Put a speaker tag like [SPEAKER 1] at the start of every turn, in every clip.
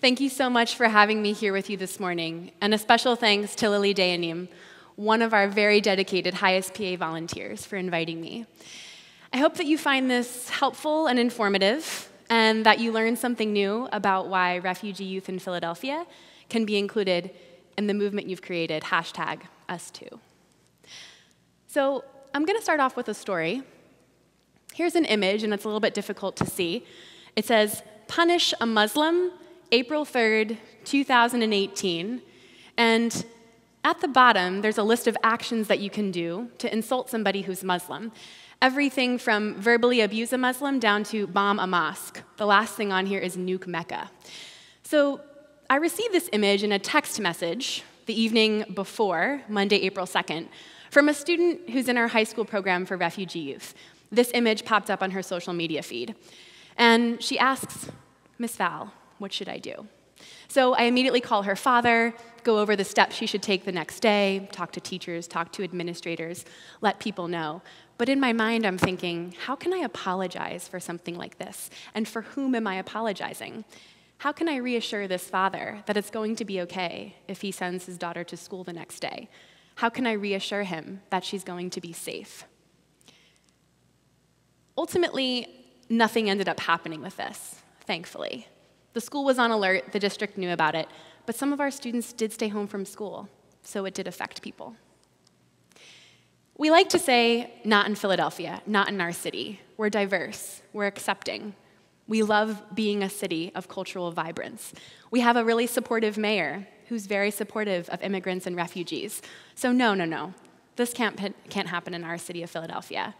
[SPEAKER 1] Thank you so much for having me here with you this morning, and a special thanks to Lily Dayanim, one of our very dedicated highest PA volunteers, for inviting me. I hope that you find this helpful and informative, and that you learn something new about why refugee youth in Philadelphia can be included in the movement you've created, #US2. So I'm going to start off with a story. Here's an image, and it's a little bit difficult to see. It says, "Punish a Muslim, April 3rd, 2018. And at the bottom, there's a list of actions that you can do to insult somebody who's Muslim. Everything from verbally abuse a Muslim down to bomb a mosque. The last thing on here is nuke Mecca. So I received this image in a text message the evening before, Monday, April 2nd, from a student who's in our high school program for refugee youth. This image popped up on her social media feed. And she asks, "Miss Val, what should I do?" So I immediately call her father, go over the steps she should take the next day, talk to teachers, talk to administrators, let people know. But in my mind, I'm thinking, how can I apologize for something like this? And for whom am I apologizing? How can I reassure this father that it's going to be okay if he sends his daughter to school the next day? How can I reassure him that she's going to be safe? Ultimately, nothing ended up happening with this, thankfully. The school was on alert, the district knew about it, but some of our students did stay home from school, so it did affect people. We like to say, not in Philadelphia, not in our city. We're diverse, we're accepting. We love being a city of cultural vibrance. We have a really supportive mayor who's very supportive of immigrants and refugees. So no, this can't happen in our city of Philadelphia.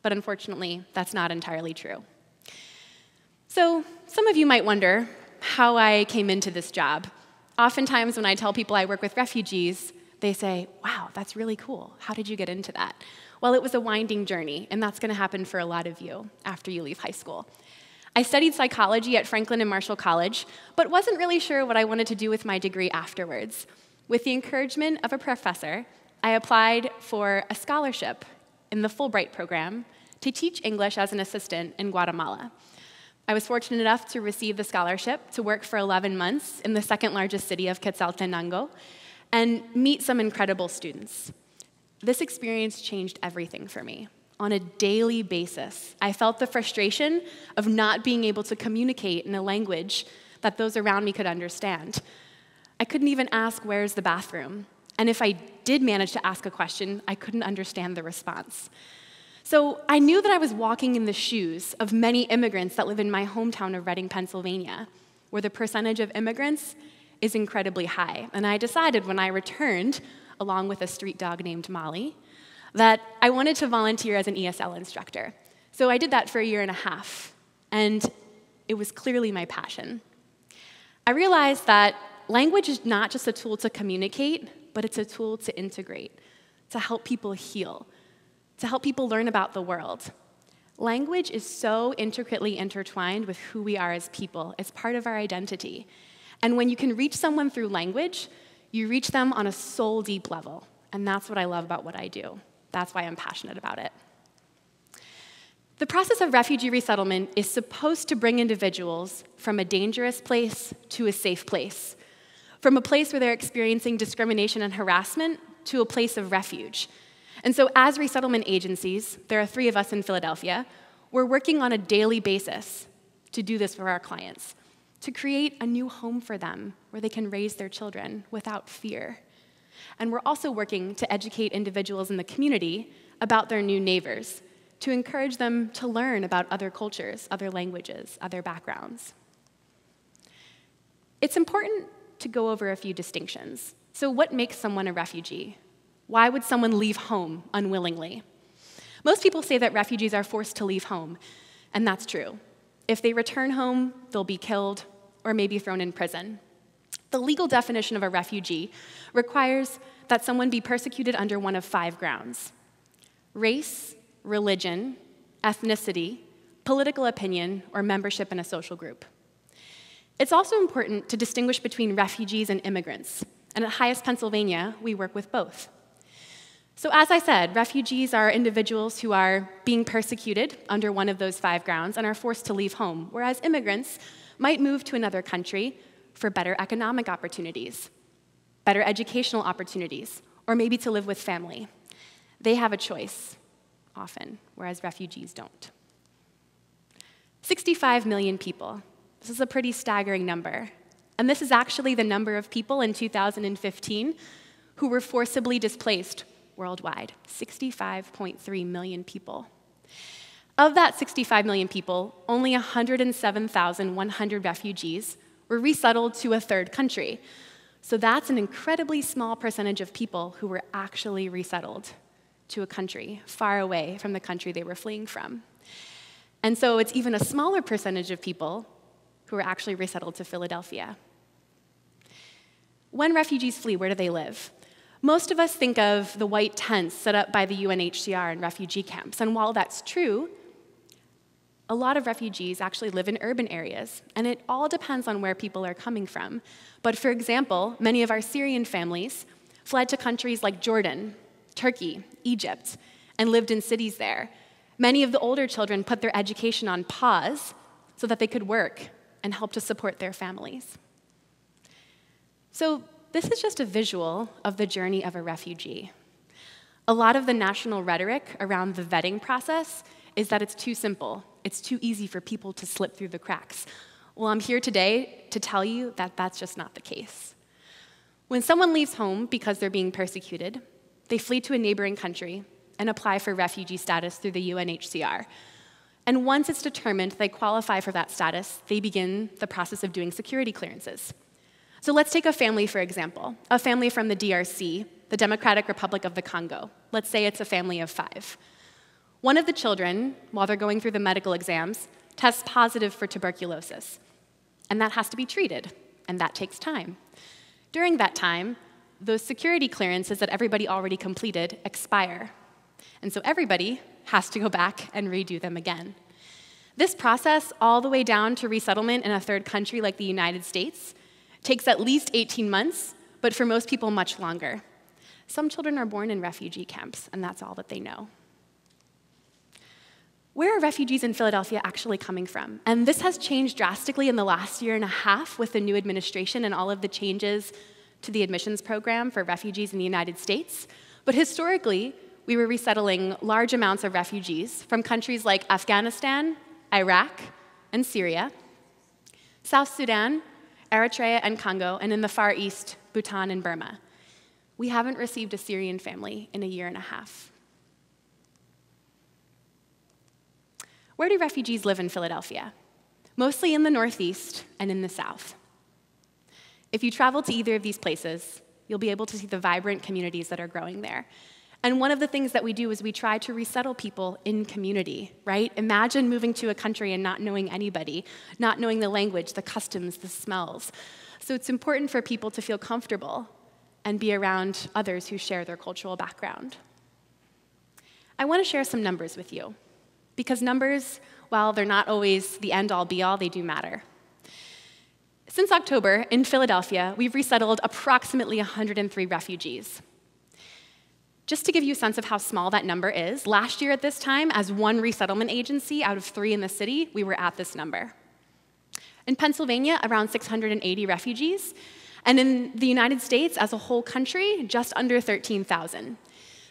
[SPEAKER 1] But unfortunately, that's not entirely true. So some of you might wonder how I came into this job. Oftentimes when I tell people I work with refugees, they say, "Wow, that's really cool. How did you get into that?" Well, it was a winding journey, and that's going to happen for a lot of you after you leave high school. I studied psychology at Franklin and Marshall College, but wasn't really sure what I wanted to do with my degree afterwards. With the encouragement of a professor, I applied for a scholarship in the Fulbright program to teach English as an assistant in Guatemala. I was fortunate enough to receive the scholarship to work for 11 months in the second largest city of Quetzaltenango and meet some incredible students. This experience changed everything for me. On a daily basis, I felt the frustration of not being able to communicate in a language that those around me could understand. I couldn't even ask, "Where's the bathroom?" And if I did manage to ask a question, I couldn't understand the response. So I knew that I was walking in the shoes of many immigrants that live in my hometown of Reading, Pennsylvania, where the percentage of immigrants is incredibly high. And I decided when I returned, along with a street dog named Molly, that I wanted to volunteer as an ESL instructor. So I did that for a year and a half, and it was clearly my passion. I realized that language is not just a tool to communicate, but it's a tool to integrate, to help people heal, to help people learn about the world. Language is so intricately intertwined with who we are as people. It's part of our identity. And when you can reach someone through language, you reach them on a soul-deep level. And that's what I love about what I do. That's why I'm passionate about it. The process of refugee resettlement is supposed to bring individuals from a dangerous place to a safe place, from a place where they're experiencing discrimination and harassment to a place of refuge. And so as resettlement agencies, there are 3 of us in Philadelphia, we're working on a daily basis to do this for our clients, to create a new home for them where they can raise their children without fear. And we're also working to educate individuals in the community about their new neighbors, to encourage them to learn about other cultures, other languages, other backgrounds. It's important to go over a few distinctions. So what makes someone a refugee? Why would someone leave home unwillingly? Most people say that refugees are forced to leave home, and that's true. If they return home, they'll be killed or maybe thrown in prison. The legal definition of a refugee requires that someone be persecuted under one of 5 grounds: race, religion, ethnicity, political opinion, or membership in a social group. It's also important to distinguish between refugees and immigrants, and at Highest Pennsylvania, we work with both. So as I said, refugees are individuals who are being persecuted under one of those 5 grounds and are forced to leave home, whereas immigrants might move to another country for better economic opportunities, better educational opportunities, or maybe to live with family. They have a choice, often, whereas refugees don't. 65 million people. This is a pretty staggering number. And this is actually the number of people in 2015 who were forcibly displaced worldwide. 65.3 million people. Of that 65 million people, only 107,100 refugees were resettled to a third country. So that's an incredibly small percentage of people who were actually resettled to a country far away from the country they were fleeing from. And so it's even a smaller percentage of people who were actually resettled to Philadelphia. When refugees flee, where do they live? Most of us think of the white tents set up by the UNHCR in refugee camps, and while that's true, a lot of refugees actually live in urban areas, and it all depends on where people are coming from. But for example, many of our Syrian families fled to countries like Jordan, Turkey, Egypt, and lived in cities there. Many of the older children put their education on pause so that they could work and help to support their families. So this is just a visual of the journey of a refugee. A lot of the national rhetoric around the vetting process is that it's too simple. It's too easy for people to slip through the cracks. Well, I'm here today to tell you that that's just not the case. When someone leaves home because they're being persecuted, they flee to a neighboring country and apply for refugee status through the UNHCR. And once it's determined they qualify for that status, they begin the process of doing security clearances. So let's take a family, for example, a family from the DRC, the Democratic Republic of the Congo. Let's say it's a family of 5. One of the children, while they're going through the medical exams, tests positive for tuberculosis. And that has to be treated, and that takes time. During that time, those security clearances that everybody already completed expire. And so everybody has to go back and redo them again. This process, all the way down to resettlement in a third country like the United States, takes at least 18 months, but for most people, much longer. Some children are born in refugee camps, and that's all that they know. Where are refugees in Philadelphia actually coming from? And this has changed drastically in the last year and a half with the new administration and all of the changes to the admissions program for refugees in the United States. But historically, we were resettling large amounts of refugees from countries like Afghanistan, Iraq, and Syria, South Sudan, Eritrea and Congo, and in the Far East, Bhutan and Burma. We haven't received a Syrian family in a year and a half. Where do refugees live in Philadelphia? Mostly in the Northeast and in the South. If you travel to either of these places, you'll be able to see the vibrant communities that are growing there. And one of the things that we do is we try to resettle people in community, right? Imagine moving to a country and not knowing anybody, not knowing the language, the customs, the smells. So it's important for people to feel comfortable and be around others who share their cultural background. I want to share some numbers with you, because numbers, while they're not always the end-all be-all, they do matter. Since October, in Philadelphia, we've resettled approximately 103 refugees. Just to give you a sense of how small that number is, last year at this time, as one resettlement agency out of 3 in the city, we were at this number. In Pennsylvania, around 680 refugees, and in the United States as a whole country, just under 13,000.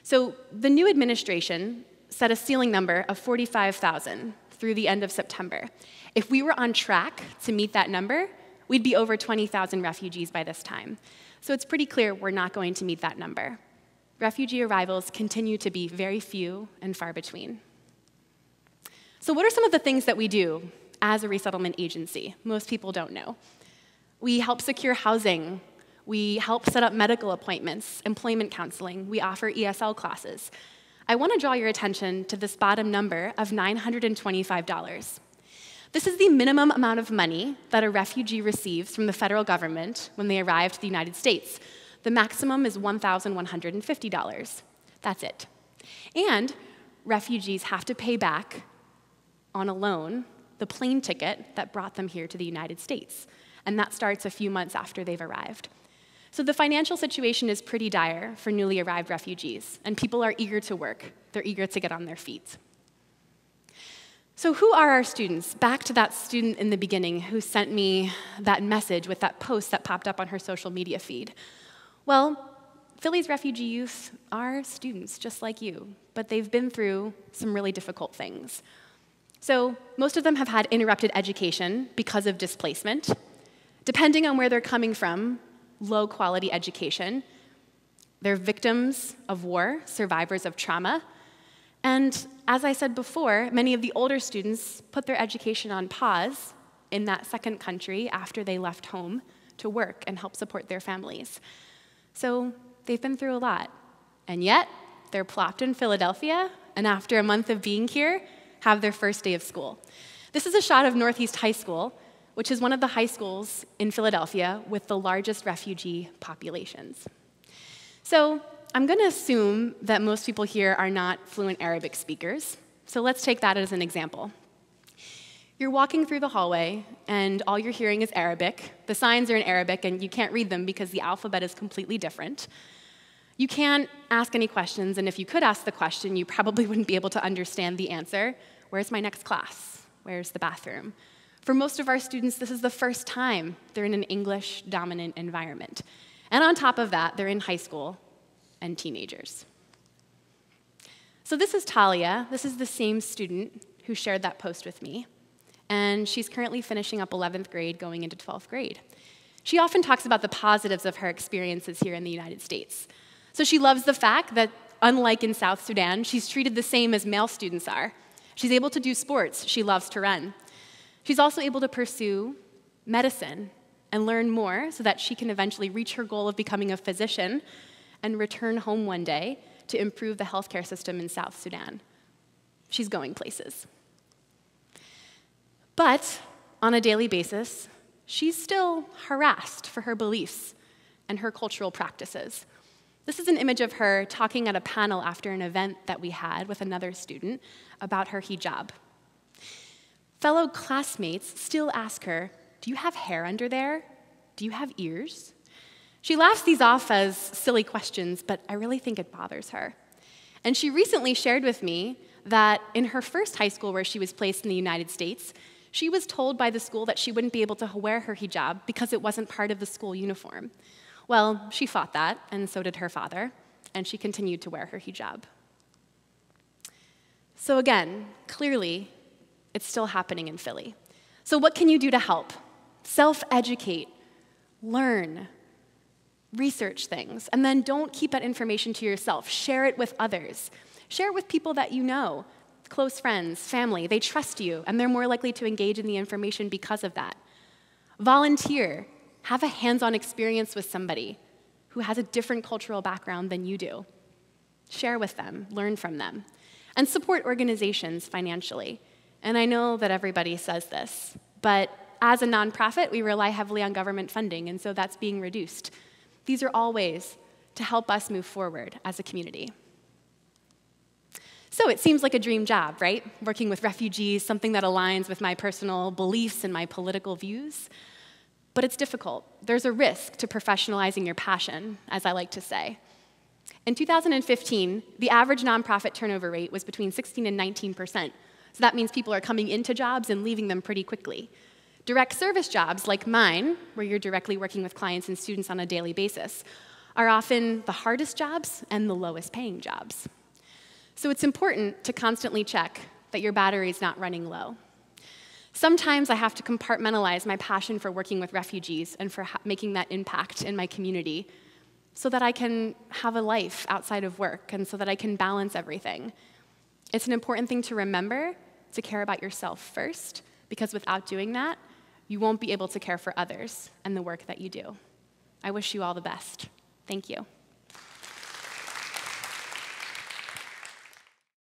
[SPEAKER 1] So the new administration set a ceiling number of 45,000 through the end of September. If we were on track to meet that number, we'd be over 20,000 refugees by this time. So it's pretty clear we're not going to meet that number. Refugee arrivals continue to be very few and far between. So what are some of the things that we do as a resettlement agency? Most people don't know. We help secure housing. We help set up medical appointments, employment counseling. We offer ESL classes. I want to draw your attention to this bottom number of $925. This is the minimum amount of money that a refugee receives from the federal government when they arrive to the United States. The maximum is $1,150. That's it. And refugees have to pay back on a loan the plane ticket that brought them here to the United States. And that starts a few months after they've arrived. So the financial situation is pretty dire for newly arrived refugees, and people are eager to work. They're eager to get on their feet. So who are our students? Back to that student in the beginning who sent me that message with that post that popped up on her social media feed. Well, Philly's refugee youth are students just like you, but they've been through some really difficult things. So most of them have had interrupted education because of displacement. Depending on where they're coming from, low-quality education. They're victims of war, survivors of trauma. And as I said before, many of the older students put their education on pause in that second country after they left home to work and help support their families. So they've been through a lot. And yet, they're plopped in Philadelphia, and after a month of being here, have their first day of school. This is a shot of Northeast High School, which is one of the high schools in Philadelphia with the largest refugee populations. So I'm going to assume that most people here are not fluent Arabic speakers, so let's take that as an example. You're walking through the hallway, and all you're hearing is Arabic. The signs are in Arabic, and you can't read them because the alphabet is completely different. You can't ask any questions, and if you could ask the question, you probably wouldn't be able to understand the answer. Where's my next class? Where's the bathroom? For most of our students, this is the first time they're in an English-dominant environment. And on top of that, they're in high school and teenagers. So this is Talia. This is the same student who shared that post with me. And she's currently finishing up 11th grade, going into 12th grade. She often talks about the positives of her experiences here in the United States. So she loves the fact that, unlike in South Sudan, she's treated the same as male students are. She's able to do sports she loves to run. She's also able to pursue medicine and learn more so that she can eventually reach her goal of becoming a physician and return home one day to improve the healthcare system in South Sudan. She's going places. But on a daily basis, she's still harassed for her beliefs and her cultural practices. This is an image of her talking at a panel after an event that we had with another student about her hijab. Fellow classmates still ask her, "Do you have hair under there? Do you have ears?" She laughs these off as silly questions, but I really think it bothers her. And she recently shared with me that in her first high school where she was placed in the United States, she was told by the school that she wouldn't be able to wear her hijab because it wasn't part of the school uniform. Well, she fought that, and so did her father, and she continued to wear her hijab. So again, clearly, it's still happening in Philly. So what can you do to help? Self-educate, learn, research things, and then don't keep that information to yourself. Share it with others. Share it with people that you know, close friends, family. They trust you, and they're more likely to engage in the information because of that. Volunteer. Have a hands-on experience with somebody who has a different cultural background than you do. Share with them, learn from them, and support organizations financially. And I know that everybody says this, but as a nonprofit, we rely heavily on government funding, and so that's being reduced. These are all ways to help us move forward as a community. So it seems like a dream job, right? Working with refugees, something that aligns with my personal beliefs and my political views. But it's difficult. There's a risk to professionalizing your passion, as I like to say. In 2015, the average nonprofit turnover rate was between 16 and 19%. So that means people are coming into jobs and leaving them pretty quickly. Direct service jobs like mine, where you're directly working with clients and students on a daily basis, are often the hardest jobs and the lowest paying jobs. So it's important to constantly check that your battery is not running low. Sometimes I have to compartmentalize my passion for working with refugees and for making that impact in my community so that I can have a life outside of work and so that I can balance everything. It's an important thing to remember to care about yourself first, because without doing that, you won't be able to care for others and the work that you do. I wish you all the best. Thank you.